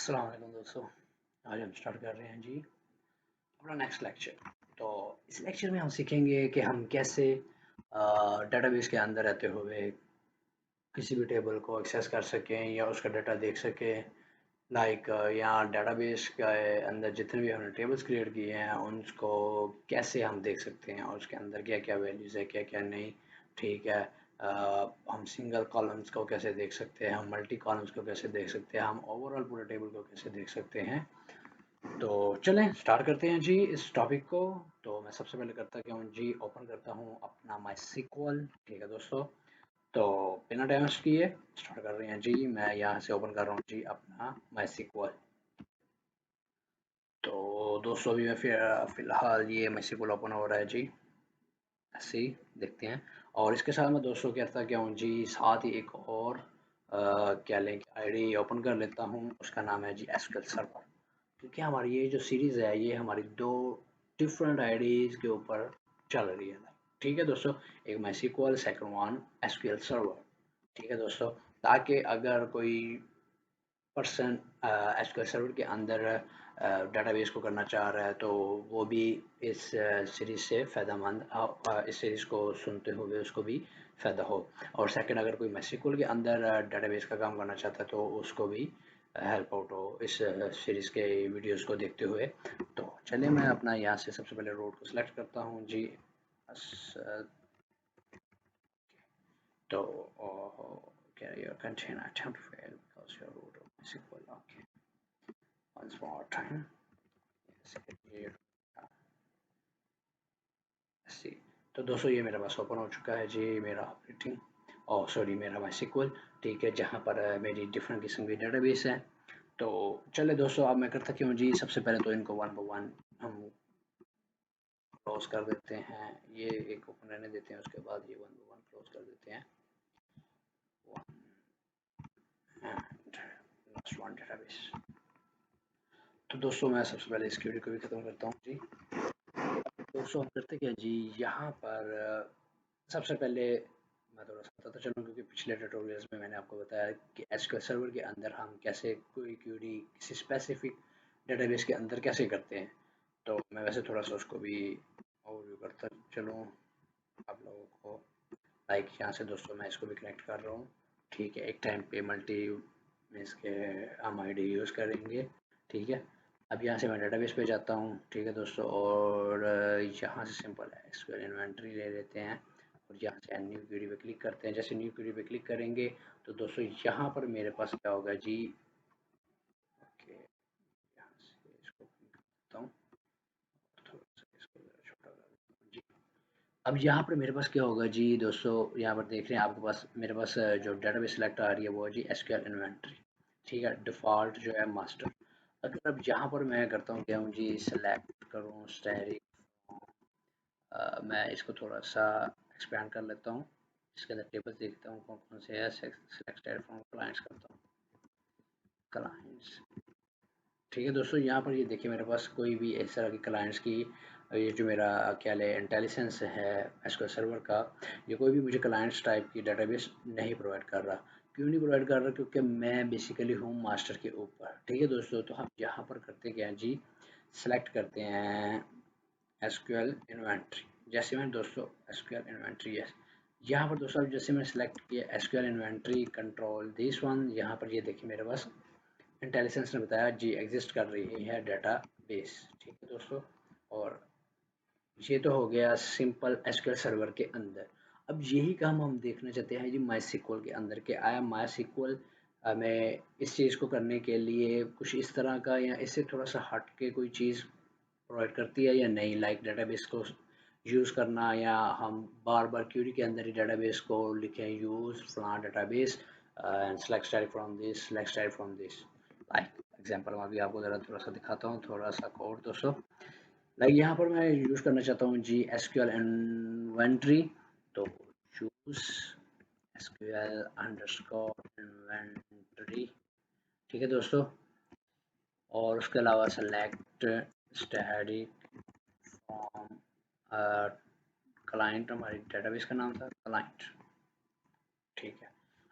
अस्सलाम वालेकुम दोस्तों। आज हम स्टार्ट कर रहे हैं जी अपना नेक्स्ट लेक्चर। तो इस लेक्चर में हम सीखेंगे कि हम कैसे डेटाबेस के अंदर रहते हुए किसी भी टेबल को एक्सेस कर सकें या उसका डाटा देख सकें। लाइक यहाँ डेटाबेस के अंदर जितने भी हमने टेबल्स क्रिएट किए हैं उनको कैसे हम देख सकते हैं और उसके अंदर क्या क्या वैल्यूज़ है क्या क्या नहीं। ठीक है। हम सिंगल कॉलम्स को कैसे देख सकते हैं, हम मल्टी कॉलम्स को कैसे देख सकते हैं, हम ओवरऑल पूरे टेबल को कैसे देख सकते हैं। तो चलें स्टार्ट करते हैं जी इस टॉपिक को। तो मैं सबसे पहले करता क्या हूँ जी, ओपन करता हूँ अपना माई सिक्वल। ठीक है दोस्तों। तो बिना टाइम वेस्ट किए स्टार्ट कर रहे हैं जी। मैं यहाँ से ओपन कर रहा हूँ जी अपना माई सिक्वल। तो दोस्तों अभी मैं फिलहाल ये माई सिक्वल ओपन हो रहा है जी। ऐसे ही देखते हैं। और इसके साथ मैं दोस्तों कहता क्या हूँ जी, साथ ही एक और क्या लें आईडी ओपन कर लेता हूँ। उसका नाम है जी एसक्यूएल सर्वर। क्योंकि हमारी ये जो सीरीज़ है ये हमारी दो डिफरेंट आईडीज़ के ऊपर चल रही है। ठीक है दोस्तों। एक MySQL, second one SQL server. ठीक है दोस्तों। ताकि अगर कोई पर्सन एसक्यूएल सर्वर के अंदर डेटाबेस को करना चाह रहा है तो वो भी इस सीरीज़ से फ़ायदेमंद, इस सीरीज़ को सुनते हुए उसको भी फ़ायदा हो। और सेकंड, अगर कोई MySql के अंदर डेटाबेस का काम करना चाहता है तो उसको भी हेल्प आउट हो इस सीरीज़ के वीडियोस को देखते हुए। तो चलिए मैं अपना यहाँ से सबसे पहले रोड को सिलेक्ट करता हूँ जी। असद। तो can your contain attempt fail because your root of MySql. Okay, once more time. Yes, सी। तो दोस्तों ये मेरे पास ओपन हो चुका है जी मेरा ऑपरेटिंग, और सॉरी मेरा MySql। ठीक है, जहाँ पर मेरी डिफरेंट किस्म की डेटाबेस है। तो चले दोस्तों, अब मैं करता क्यों जी, सबसे पहले तो इनको वन बाय वन हम क्लोज कर देते हैं। ये एक ओपन रहने देते हैं, उसके बाद ये वन बाय वन क्लोज कर देते हैं। Next one database. तो दोस्तों मैं सबसे पहले इस क्वेरी को भी ख़त्म करता हूँ जी। दोस्तों हम करते क्या जी, यहाँ पर सबसे पहले मैं थोड़ा सा बताता चलूँ, क्योंकि पिछले ट्यूटोरियल्स में मैंने आपको बताया कि एसक्यूएल सर्वर के अंदर हम कैसे कोई क्वेरी किसी स्पेसिफिक डेटाबेस के अंदर कैसे करते हैं। तो मैं वैसे थोड़ा सा उसको भी ओवरव्यू करता चलूँ आप लोगों को। लाइक यहाँ से दोस्तों मैं इसको भी कनेक्ट कर रहा हूँ। ठीक है, एक टाइम पे मल्टी मीन्स के हम आईडी यूज़ करेंगे। ठीक है। अब यहाँ से मैं डेटाबेस पे जाता हूँ। ठीक है दोस्तों, और यहाँ से सिंपल एसक्यूएल इन्वेंटरी ले लेते हैं और यहाँ से न्यू क्वेरी पे क्लिक करते हैं। जैसे न्यू क्वेरी पे क्लिक करेंगे तो दोस्तों यहाँ पर मेरे पास क्या होगा जी। ओके, यहाँ से इसको करता हूँ, थोड़ा सा इसको छोटा कर देता हूँ जी। अब यहाँ पर मेरे पास क्या होगा जी दोस्तों, यहाँ पर देख रहे हैं आपके पास, मेरे पास जो डेटाबेस सेलेक्ट आ रही है वो है जी एसक्यूएल इन्वेंटरी। ठीक है, डिफ़ॉल्ट जो है मास्टर। अगर अब यहाँ पर मैं करता हूँ क्या हूँ जी, सेलेक्ट करूँ स्टैटिक, मैं इसको थोड़ा सा एक्सपेंड कर लेता हूँ। इसके अंदर टेबल्स देखता हूँ कौन कौन से है। सेलेक्ट फ्रॉम क्लाइंट्स करता हूँ, क्लाइंट्स। ठीक है दोस्तों, यहाँ पर ये देखिए मेरे पास कोई भी इस तरह की क्लाइंट्स की, ये जो मेरा क्या ले इंटेलिजेंस है एसक्यूएल सर्वर का, ये कोई भी मुझे क्लाइंट्स टाइप की डेटाबेस नहीं प्रोवाइड कर रहा। क्यों नहीं प्रोवाइड कर रहा? क्योंकि मैं बेसिकली हूँ मास्टर के ऊपर। ठीक है दोस्तों, तो हम यहाँ पर करते क्या हैं जी, सेलेक्ट करते हैं एसक्यूएल इन्वेंटरी। जैसे मैंने दोस्तों एसक्यूएल इन्वेंटरी, यस, यहाँ पर दोस्तों जैसे मैंने सेलेक्ट किया SQL inventory control this one, यहाँ पर ये देखिए मेरे पास इंटेलिजेंस ने बताया जी एग्जिस्ट कर रही है डाटा बेस। ठीक है दोस्तों, और ये तो हो गया सिंपल एसक्यूएल सर्वर के अंदर। अब यही काम हम देखना चाहते हैं जी MySql के अंदर के आया MySql हमें इस चीज़ को करने के लिए कुछ इस तरह का या इससे थोड़ा सा हट के कोई चीज़ प्रोवाइड करती है या नहीं। लाइक डेटाबेस को यूज़ करना, या हम बार बार क्यूरी के अंदर ही डेटाबेस को लिखें यूज़ फलाना database and select style from this, select style from this. Like example मैं अभी आपको ज़रा थोड़ा सा दिखाता हूँ, थोड़ा सा कोड दोस्तों। लाइक यहाँ पर मैं यूज़ करना चाहता हूँ जी एसक्यूएल इन्वेंटरी। तो चूज एसक्यूएल अंडरस्कोर इन्वेंटरी। ठीक है दोस्तों, और उसके अलावा सेलेक्ट स्टैटिक फ्रॉम क्लाइंट, हमारी डेटाबेस का नाम था क्लाइंट। ठीक है।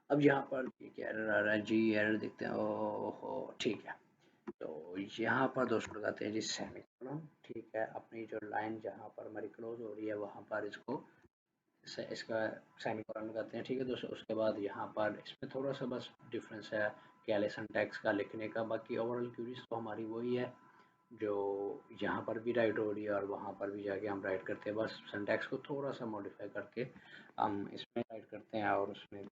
अब यहाँ पर ये क्या एरर आ रहा है जी, एरर देखते हैं। ओहो ठीक है। तो यहाँ पर दोस्तों लगाते हैं जी सेमीकोलन। ठीक है, अपनी जो लाइन जहाँ पर हमारी क्लोज हो रही है वहाँ पर इसका सेमीकोलन लगाते हैं। ठीक है दोस्तों, उसके बाद यहाँ पर इसमें थोड़ा सा बस डिफरेंस है क्या सिंटैक्स का लिखने का, बाकी ओवरऑल क्यूरीज तो हमारी वही है जो यहाँ पर भी राइट हो रही है और वहाँ पर भी जाके हम राइट करते हैं, बस सिंटैक्स को थोड़ा सा मॉडिफाई करके हम इसमें राइट करते हैं और उसमें।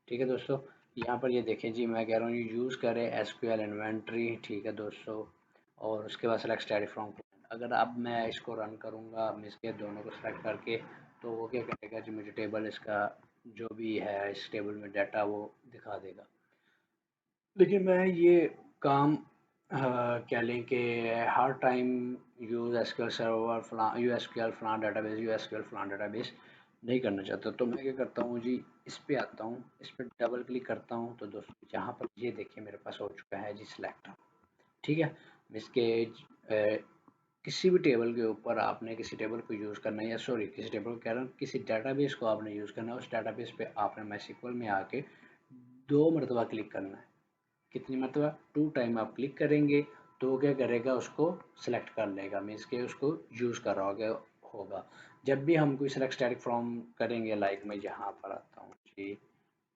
ठीक है दोस्तों, यहाँ पर ये देखें जी, मैं कह रहा हूँ यूज़ करें एसक्यूएल इन्वेंट्री। ठीक है दोस्तों, और उसके बाद सेलेक्ट स्टैटिक फ्रॉम। अगर अब मैं इसको रन करूँगा इसके दोनों को सेलेक्ट करके, तो वो क्या करेगा जी, मुझे टेबल इसका जो भी है इस टेबल में डाटा वो दिखा देगा। लेकिन मैं ये काम क्या लें कि हर टाइम यूज़ एसक्यूएल सर्वर फलां यू एसक्यूएल फलां डाटाबेस यू एसक्यूएल फलां डाटाबेस नहीं करना चाहता। तो मैं क्या करता हूँ जी, इस पे आता हूँ, इस पे डबल क्लिक करता हूँ, तो दोस्तों यहाँ पर ये देखिए मेरे पास हो चुका है जी सिलेक्ट। ठीक है, इसके किसी भी टेबल के ऊपर आपने किसी टेबल को यूज़ करना है, या सॉरी किसी टेबल को कह रहा हूँ, किसी डाटाबेस को आपने यूज़ करना है, उस डाटाबेस पे आपने माईस्क्ल में आके 2 मरतबा क्लिक करना है। कितनी मरतबा? 2 टाइम आप क्लिक करेंगे तो वो क्या करेगा, उसको सिलेक्ट कर लेगा, मीन्स के उसको यूज़ कर रहा होगा। जब भी हम कोई सेलेक्ट स्टैटिक फ्रॉम करेंगे, लाइक मैं यहाँ पर आता हूँ जी,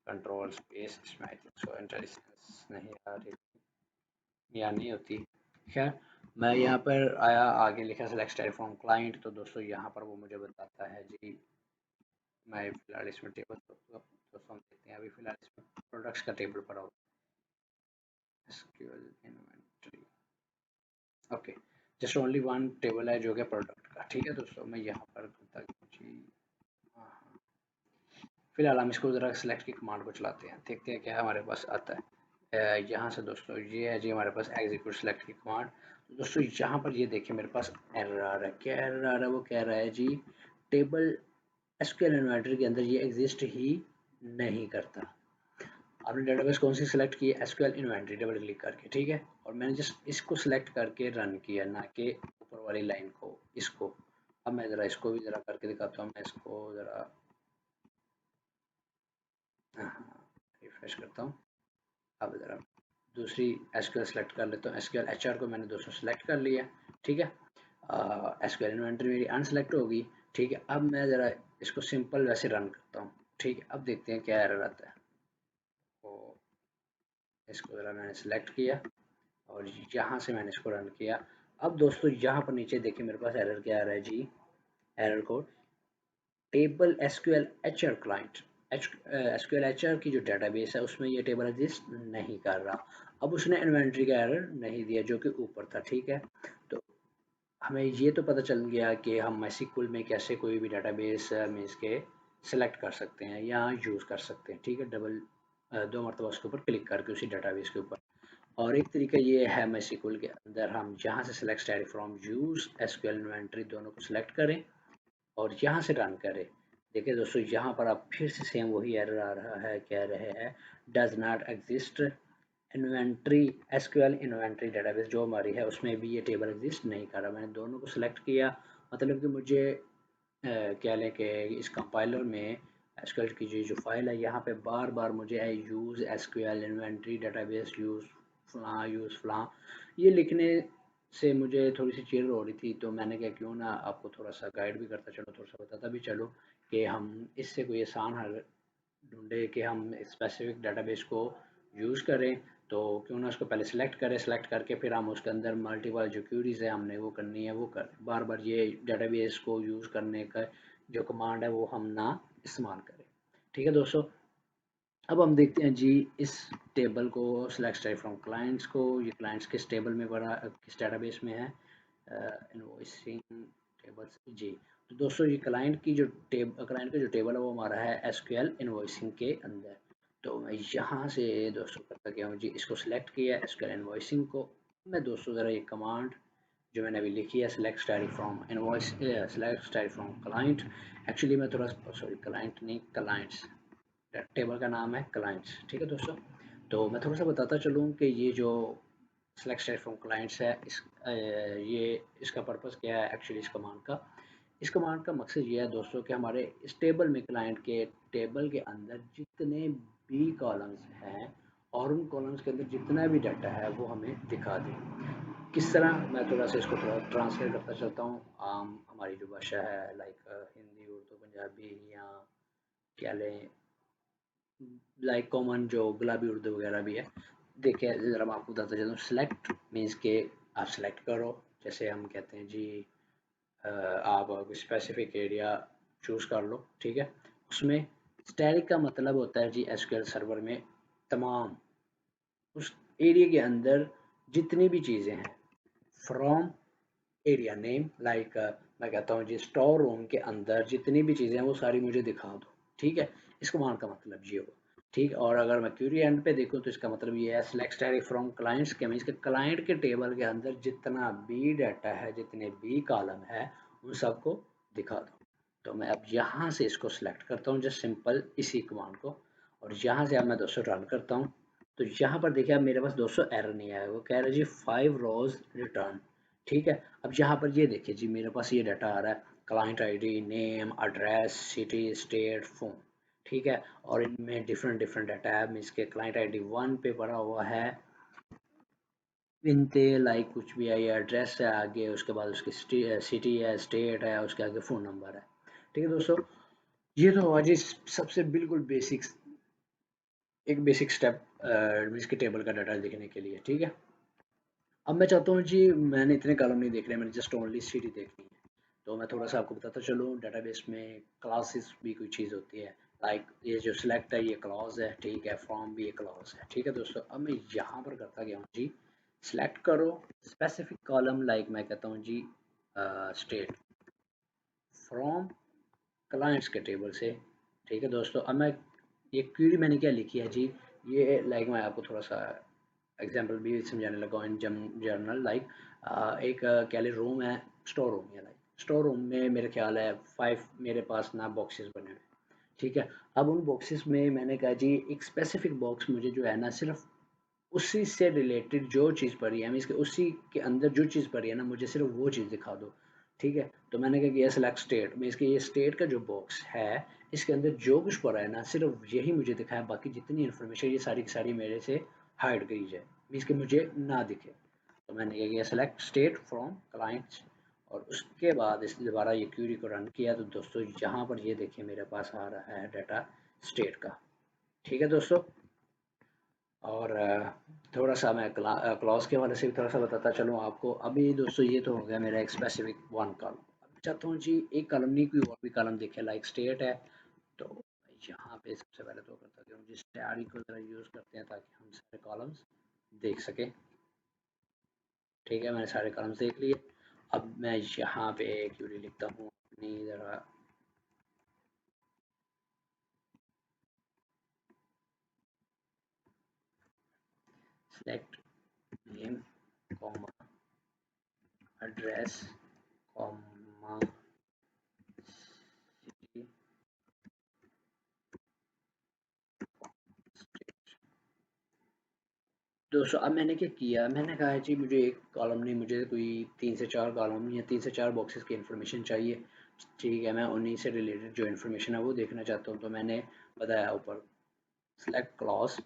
कंट्रोल स्पेस, इसमें आई थिंक सो इंटेलिजेंस नहीं आ रही या नहीं होती, खैर मैं यहाँ पर आया, आगे लिखा सेलेक्ट स्टैटिक फ्रॉम क्लाइंट, तो दोस्तों यहाँ पर वो मुझे बताता है जी, मैं फिलहाल इसमें टेबल दोस्तों हम देखते हैं, अभी फिलहाल इसमें प्रोडक्ट्स का टेबल पड़ा हुआ है, SQL inventory. Okay, just only one table है जो कि प्रोडक्ट का। ठीक है दोस्तों, मैं यहाँ पर करता हूँ जी, हाँ हाँ, फिलहाल हम इसको ज़रा सेलेक्ट की कमांड को चलाते हैं, देखते हैं क्या हमारे पास आता है। यहाँ से दोस्तों ये है जी हमारे पास एग्जीक्यूट सेलेक्ट की कमांड। दोस्तों यहाँ पर ये देखिए मेरे पास एरर आ रहा है। क्या एरर आ रहा है? वो कह रहा है जी, टेबल एसक्यूएल इन्वेंटरी के अंदर ये एग्जिस्ट ही नहीं करता। आपने डेटाबेस कौन सी सिलेक्ट की है? एसक्यूएल इन्वेंटरी, डबल क्लिक करके। ठीक है, और मैंने जस्ट इसको सिलेक्ट करके रन किया, ना कि ऊपर वाली लाइन को, इसको। अब मैं ज़रा इसको भी ज़रा करके दिखाता हूँ, मैं इसको ज़रा रिफ्रेश करता हूँ। अब ज़रा दूसरी एसक्यूएल सेलेक्ट कर लेता हूँ, एसक्यूएल एचआर को मैंने दोस्तों सेलेक्ट कर लिया। ठीक है, एसक्यूएल इन्वेंटरी मेरी अनसेलेक्ट होगी। ठीक है, अब मैं ज़रा इसको सिंपल वैसे रन करता हूँ। ठीक है, अब देखते हैं क्या एरर आता है। तो इसको ज़रा मैंने सेलेक्ट किया और यहाँ से मैंने इसको रन किया। अब दोस्तों यहाँ पर नीचे देखिए मेरे पास एरर क्या आ रहा है जी, error code table SQL HR client, SQL HR की जो डेटाबेस है उसमें ये टेबल एग्जिस्ट नहीं कर रहा। अब उसने इन्वेंट्री का एरर नहीं दिया जो कि ऊपर था। ठीक है, तो हमें ये तो पता चल गया कि हम माईस्क्ल में कैसे कोई भी डेटाबेस मीन्स के सिलेक्ट कर सकते हैं या यूज़ कर सकते हैं। ठीक है, डबल 2 मरतबा उसके ऊपर क्लिक करके उसी डेटाबेस के ऊपर। और एक तरीका ये है माईस्क्ल के अंदर हम जहाँ से select static from use SQL inventory दोनों को सिलेक्ट करें और यहाँ से रन करें। देखिए दोस्तों यहाँ पर अब फिर से सेम वही एरर आ रहा है, कह रहे हैं does not exist inventory, SQL inventory database जो हमारी है उसमें भी ये टेबल एग्जिस्ट नहीं कर रहा। मैंने दोनों को सिलेक्ट किया, मतलब कि मुझे कह लें कि इस कंपाइलर में एसक्यूएल की जो फाइल है यहाँ पे बार बार मुझे use SQL inventory database use फलां ये लिखने से मुझे थोड़ी सी चिढ़ हो रही थी। तो मैंने कहा क्यों ना आपको थोड़ा सा गाइड भी करता चलो, थोड़ा सा बताता भी चलो कि हम इससे कोई आसान हल ढूंढे कि हम स्पेसिफिक डाटाबेस को यूज़ करें। तो क्यों ना उसको पहले सेलेक्ट करें, सेलेक्ट करके फिर हम उसके अंदर मल्टीपल जो क्यूरीज है हमने वो करनी है, वो कर बार बार ये डाटाबेस को यूज़ करने का जो कमांड है वो हम ना इस्तेमाल करें। ठीक है दोस्तों, अब हम देखते हैं जी इस टेबल को, सेलेक्ट स्टाइल फ्रॉम क्लाइंट्स को, ये क्लाइंट्स किस टेबल में पड़ा, किस डेटाबेस में है, इनवॉइसिंग टेबल्स जी। तो दोस्तों ये क्लाइंट का जो टेबल है वो हमारा है एसक्यूएल इनवॉइसिंग के अंदर। तो मैं यहाँ से दोस्तों करता क्या हूँ जी, इसको सिलेक्ट किया एसक्यूएल इनवॉइसिंग को। मैं दोस्तों ज़रा ये कमांड जो मैंने अभी लिखी है, select style from invoice, select style from client, actually मैं थोड़ा सॉरी क्लाइंट नहीं क्लाइंट्स, टेबल का नाम है क्लाइंट्स। ठीक है दोस्तों, तो मैं थोड़ा सा बताता चलूँ कि ये जो सेलेक्ट स्टाइल फ्रॉम क्लाइंट्स है ये इसका पर्पस क्या है एक्चुअली इस कमांड का। इस कमांड का मकसद ये है दोस्तों कि हमारे इस टेबल में क्लाइंट के टेबल के अंदर जितने भी कॉलम्स हैं और उन कॉलम्स के अंदर जितना भी डाटा है वो हमें दिखा दें। किस तरह, मैं थोड़ा सा इसको थोड़ा ट्रांसलेट करता चलता हूँ। आम हमारी जो भाषा है लाइक हिंदी, उर्दू, पंजाबी, या क्या लें, लाइक कॉमन जो गुलाबी उर्दू वगैरह भी है। देखिए ज़रा मैं आपको बताता चलता हूँ। सेलेक्ट मीन्स के आप सेलेक्ट करो, जैसे हम कहते हैं जी आप स्पेसिफिक एरिया चूज़ कर लो, ठीक है। उसमें स्टैटिक का मतलब होता है जी एसक्यूएल सर्वर में तमाम उस एरिया के अंदर जितनी भी चीज़ें हैं, फ्रॉम एरिया नेम, लाइक मैं कहता हूँ जी स्टोर रूम के अंदर जितनी भी चीज़ें हैं वो सारी मुझे दिखा दो, ठीक है। इस कमांड का मतलब ये होगा, ठीक। और अगर मैं क्वेरी एंड पे देखूँ तो इसका मतलब ये है सिलेक्ट स्टैटिक फ्रॉम क्लाइंट्स के मीन्स के क्लाइंट के टेबल के अंदर जितना भी डाटा है, जितने भी कॉलम है, उन सबको दिखा दो। तो मैं अब यहाँ से इसको सिलेक्ट करता हूँ जस्ट सिंपल इसी कमांड को, और यहाँ से अब मैं दोस्तों रन करता हूँ। तो यहाँ पर देखिए अब मेरे पास दोस्तों एरर नहीं आया, वो कह रहा है जी 5 रोज रिटर्न, ठीक है। अब यहाँ पर ये देखिए जी मेरे पास ये डाटा आ रहा है, client ID, name, address, city, state, phone, ठीक है। और इनमें डिफरेंट डिफरेंट डाटा है, मीन्स के क्लाइंट आईडी 1 पे पड़ा हुआ है इनते, लाइक कुछ भी है, ये एड्रेस है आगे, उसके बाद उसकी सिटी है, स्टेट है, उसके आगे फ़ोन नंबर है, ठीक है दोस्तों। ये तो हुआ जी सबसे बिल्कुल बेसिक्स, एक बेसिक स्टेप इसके टेबल का डाटा लिखने के लिए, ठीक है। अब मैं चाहता हूँ जी मैंने इतने कॉलम नहीं देखने, मैंने जस्ट ओनली सिटी देखनी है। तो मैं थोड़ा सा आपको बताता चलूँ, डेटाबेस में क्लासेस भी कोई चीज़ होती है, लाइक ये जो सिलेक्ट है ये क्लॉज है, ठीक है, फॉर्म भी एक क्लॉज है, ठीक है दोस्तों। अब मैं यहाँ पर करता गया हूँ जी सिलेक्ट करो स्पेसिफिक कॉलम, लाइक मैं कहता हूँ जी स्टेट फ्रॉम क्लाइंट्स के टेबल से, ठीक है दोस्तों। अब मैं ये क्वेरी मैंने क्या लिखी है जी, ये लाइक मैं आपको थोड़ा सा एग्जांपल भी समझाने लगा हूँ इन जर्नल, लाइक एक क्या ले रूम है, स्टोर रूम है, लाइक स्टोर रूम में मेरे ख्याल है 5 मेरे पास ना बॉक्सेस बने हुए, ठीक है। अब उन बॉक्सेस में मैंने कहा जी एक स्पेसिफिक बॉक्स मुझे जो है ना सिर्फ उसी से रिलेटेड जो चीज़ पड़ी है, मीन्स कि उसी के अंदर जो चीज़ पड़ी है ना मुझे सिर्फ वो चीज़ दिखा दो, ठीक है। तो मैंने क्या किया सिलेक्ट स्टेट, मीन्स कि ये स्टेट का जो बॉक्स है इसके अंदर जो कुछ पड़ा है ना सिर्फ यही मुझे दिखाया, बाकी जितनी इन्फॉर्मेशन ये सारी की सारी मेरे से हाइड करी जाए, मीन्स कि मुझे ना दिखे। तो मैंने क्या किया सिलेक्ट स्टेट फ्रॉम क्लाइंट्स, और उसके बाद इस दोबारा ये क्यूरी को रन किया तो दोस्तों यहाँ पर ये देखिए मेरे पास आ रहा है डाटा स्टेट का, ठीक है दोस्तों। और थोड़ा सा मैं क्लॉज के हवाले से भी थोड़ा सा बताता चलूँ आपको। अभी दोस्तों ये तो हो गया मेरा एक स्पेसिफिक वन कॉलम। अब चाहता हूँ जी एक कॉलम नहीं कोई और भी कॉलम देखे, लाइक स्टेट है। तो यहाँ पे सबसे पहले तो करता हूँ जिस तैयारी को ज़रा यूज़ करते हैं ताकि हम सारे कॉलम्स देख सकें, ठीक है। मैंने सारे कॉलम्स देख लिए। अब मैं यहाँ पे क्यूरी लिखता हूँ अपनी ज़रा, select name comma address comma city दोस्तों। अब मैंने क्या किया, मैंने कहा है जी मुझे एक कॉलम नहीं, मुझे कोई 3 से 4 कॉलम या 3 से 4 बॉक्सेस की इन्फॉर्मेशन चाहिए, ठीक है। मैं उन्हीं से रिलेटेड जो इन्फॉर्मेशन है वो देखना चाहता हूँ। तो मैंने बताया ऊपर सेलेक्ट क्लॉज,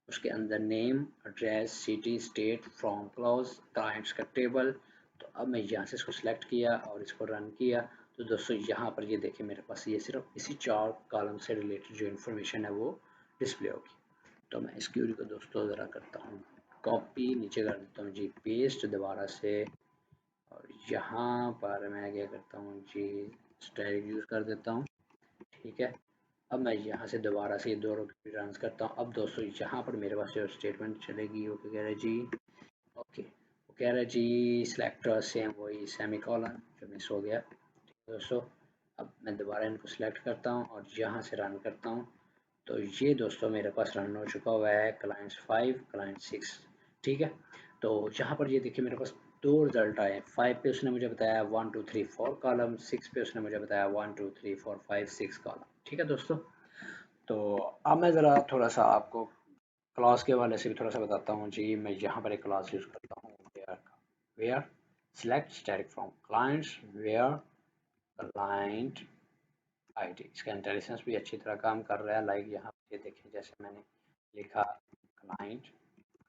उसके अंदर name, address, city, state, from clause, clients का टेबल। तो अब मैं यहाँ से इसको सिलेक्ट किया और इसको रन किया। तो दोस्तों यहाँ पर ये देखें मेरे पास ये सिर्फ इसी 4 कॉलम से रिलेटेड जो इन्फॉर्मेशन है वो डिस्प्ले होगी। तो मैं इस क्यूरी को दोस्तों ज़रा करता हूँ कॉपी, नीचे कर देता हूँ जी पेस्ट दोबारा से, और यहाँ पर मैं क्या करता हूँ जी स्टाइल यूज़ कर देता हूँ, ठीक है। अब मैं यहाँ से दोबारा से ये दोनों रन करता हूँ। अब दोस्तों यहाँ पर मेरे पास जो स्टेटमेंट चलेगी वो क्या कह रहा है जी, ओके वो कह रहा है जी सिलेक्ट सेम वही सेमी कॉलन जो मिस हो गया, ठीक है दोस्तों। अब मैं दोबारा इनको सिलेक्ट करता हूँ और यहाँ से रन करता हूँ। तो ये दोस्तों मेरे पास रन हो चुका हुआ है क्लाइंट्स 5 क्लाइंट 6, ठीक है। तो यहाँ पर ये देखिए मेरे पास 2 रिजल्ट आए। 5 पे उसने मुझे बताया 1 2 3 4 कॉलम, 6 पे उसने मुझे बताया 1 2 3 4 5 6 कॉलम, ठीक है दोस्तों। तो अब मैं ज़रा थोड़ा सा आपको क्लास के हवाले से भी थोड़ा सा बताता हूँ जी। मैं यहाँ पर एक क्लास यूज़ करता हूँ where select static from clients where client ID. इसका इंटेलिजेंस भी अच्छी तरह काम कर रहा है, लाइक यहाँ पे देखें जैसे मैंने लिखा क्लाइंट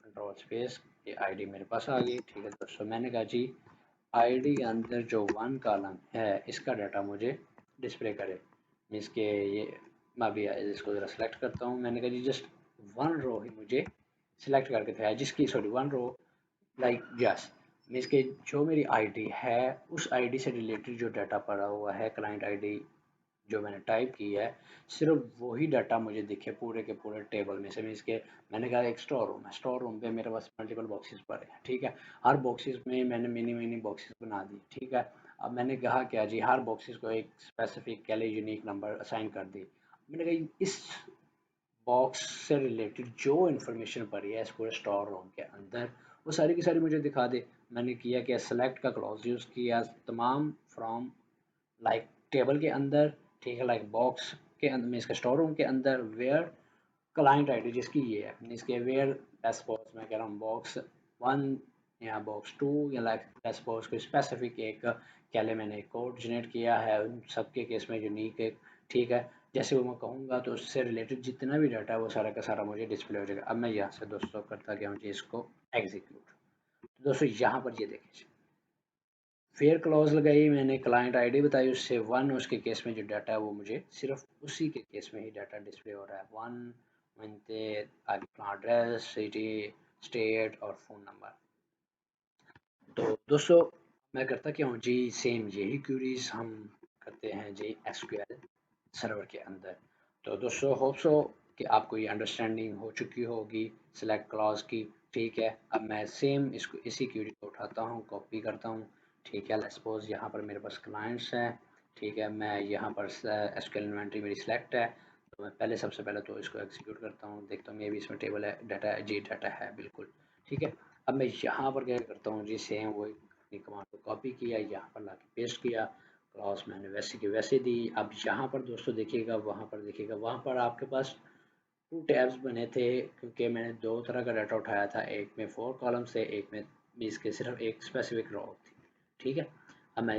कंट्रोल स्पेस, ये आईडी मेरे पास आ गई। ठीक है दोस्तों, मैंने कहा जी आईडी के अंदर जो वन कॉलम है इसका डाटा मुझे डिस्प्ले करे, मीन्स के ये मैं अभी इसको ज़रा सेलेक्ट करता हूँ। मैंने कहा जी जस्ट वन रो ही मुझे सिलेक्ट करके दिखाया, जिसकी sorry one row like yes, means के जो मेरी आईडी है उस आईडी से रिलेटेड जो डाटा पड़ा हुआ है, क्लाइंट आईडी जो मैंने टाइप की है, सिर्फ वही डाटा मुझे दिखे पूरे के पूरे टेबल में से। मीन्स के मैंने कहा एक स्टोर रूम है, स्टोर रूम पे मेरे पास मल्टीपल बॉक्सेस पड़े हैं। ठीक है, हर बॉक्सेस में मैंने मिनी मिनी बॉक्सेस बना दिए। ठीक है, अब मैंने कहा क्या जी हर बॉक्सेस को एक स्पेसिफिक के लिए यूनिक नंबर असाइन कर दी। मैंने कहा इस बॉक्स से रिलेटेड जो इन्फॉर्मेशन पड़ी है इस पूरे स्टोर रूम के अंदर वो सारी की सारी मुझे दिखा दे। मैंने किया कि सेलेक्ट का क्लॉज यूज़ किया, तमाम फ्रॉम लाइक टेबल के अंदर, ठीक है, लाइक बॉक्स के अंदर में इसका स्टोर रूम के अंदर वेयर क्लाइंट आईडी जिसकी ये है, इसके वेयर लेट्स सपोज मैं कह रहा हूँ बॉक्स वन या बॉक्स टू या लाइक लेट्स सपोज कोई स्पेसिफिक एक क्या ले मैंने एक कोड जनरेट किया है उन सबके केस में यूनिक एक। ठीक है, जैसे वो मैं कहूँगा तो उससे रिलेटेड जितना भी डाटा है वो सारा का सारा मुझे डिस्प्ले हो जाएगा। अब मैं यहाँ से दोस्तों करता गया हूँ जी इसको एग्जीक्यूट। तो दोस्तों यहाँ पर ये देखिए फेयर क्लॉज लगाई मैंने, क्लाइंट आईडी बताई, उससे वन उसके केस में जो डाटा है वो मुझे सिर्फ उसी के केस में ही डाटा डिस्प्ले हो रहा है। वन मनते आगे अपना एड्रेस, सिटी, स्टेट और फ़ोन नंबर। तो दोस्तों मैं करता क्या हूँ जी, सेम यही क्यूरीज हम करते हैं जी एसक्यूएल सर्वर के अंदर। तो दोस्तों होप सो कि आपको ये अंडरस्टैंडिंग हो चुकी होगी सिलेक्ट क्लॉज की। ठीक है, अब मैं सेम इसको इसी क्यूरी को उठाता हूँ, कॉपी करता हूँ। ठीक है, लेट्स सपोज यहाँ पर मेरे पास क्लाइंट्स हैं। ठीक है, मैं यहाँ पर एसक्यूएल इन्वेंटरी मेरी सिलेक्ट है, तो मैं पहले सबसे पहले तो इसको एग्जीक्यूट करता हूँ, देखता हूँ ये भी इसमें टेबल है, डाटा है जी, डाटा है बिल्कुल। ठीक है, अब मैं यहाँ पर क्या करता हूँ जी, सेम वही अपनी कमांड को कॉपी किया, यहाँ पर ला के पेस्ट किया, क्लॉज मैंने वैसे की वैसे दी। अब यहाँ पर दोस्तों देखिएगा, वहाँ पर देखिएगा, वहाँ पर आपके पास टू टैब्स बने थे क्योंकि मैंने दो तरह का डाटा उठाया था, एक में फोर कॉलम से, एक में इसके सिर्फ एक स्पेसिफिक रो थी। ठीक है, अब मैं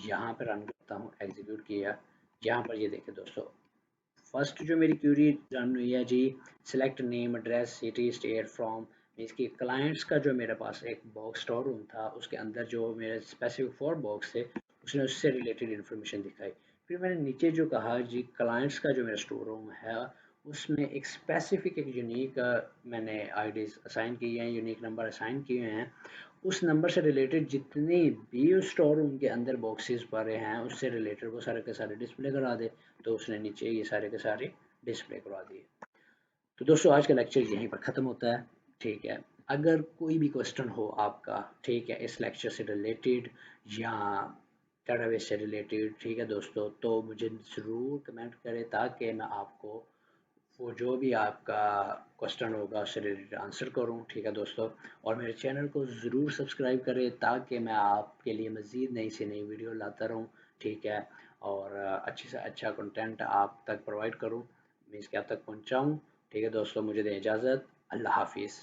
यहाँ पर रन करता हूँ, एग्जीक्यूट किया, यहाँ पर ये देखिए दोस्तों फर्स्ट जो मेरी क्यूरी रन हुई है जी, select name address city state from, इसकी क्लाइंट्स का जो मेरे पास एक बॉक्स स्टोर रूम था उसके अंदर जो मेरे स्पेसिफिक फोर बॉक्स थे उसने उससे रिलेटेड इन्फॉर्मेशन दिखाई। फिर मैंने नीचे जो कहा जी क्लाइंट्स का जो मेरा स्टोर रूम है उसमें एक स्पेसिफिक एक यूनिक मैंने आईडीज असाइन की हैं, यूनिक नंबर असाइन किए हैं, उस नंबर से रिलेटेड जितने भी उस स्टोर रूम के अंदर बॉक्सेस भरे हैं उससे रिलेटेड वो सारे के सारे डिस्प्ले करा दे। तो उसने नीचे ये सारे के सारे डिस्प्ले करवा दिए। तो दोस्तों आज का लेक्चर यहीं पर ख़त्म होता है। ठीक है, अगर कोई भी क्वेश्चन हो आपका, ठीक है, इस लेक्चर से रिलेटेड या डेटाबेस से रिलेटेड, ठीक है दोस्तों, तो मुझे ज़रूर कमेंट करें ताकि मैं आपको वो जो भी आपका क्वेश्चन होगा उससे रिलेटेड आंसर करूं। ठीक है दोस्तों, और मेरे चैनल को ज़रूर सब्सक्राइब करें ताकि मैं आपके लिए मज़ीद नई से नई वीडियो लाता रहूं। ठीक है, और अच्छे से अच्छा कंटेंट आप तक प्रोवाइड करूं, मीन्स कि आप तक पहुंचाऊं। ठीक है दोस्तों, मुझे दें इजाज़त, अल्लाह हाफिज़।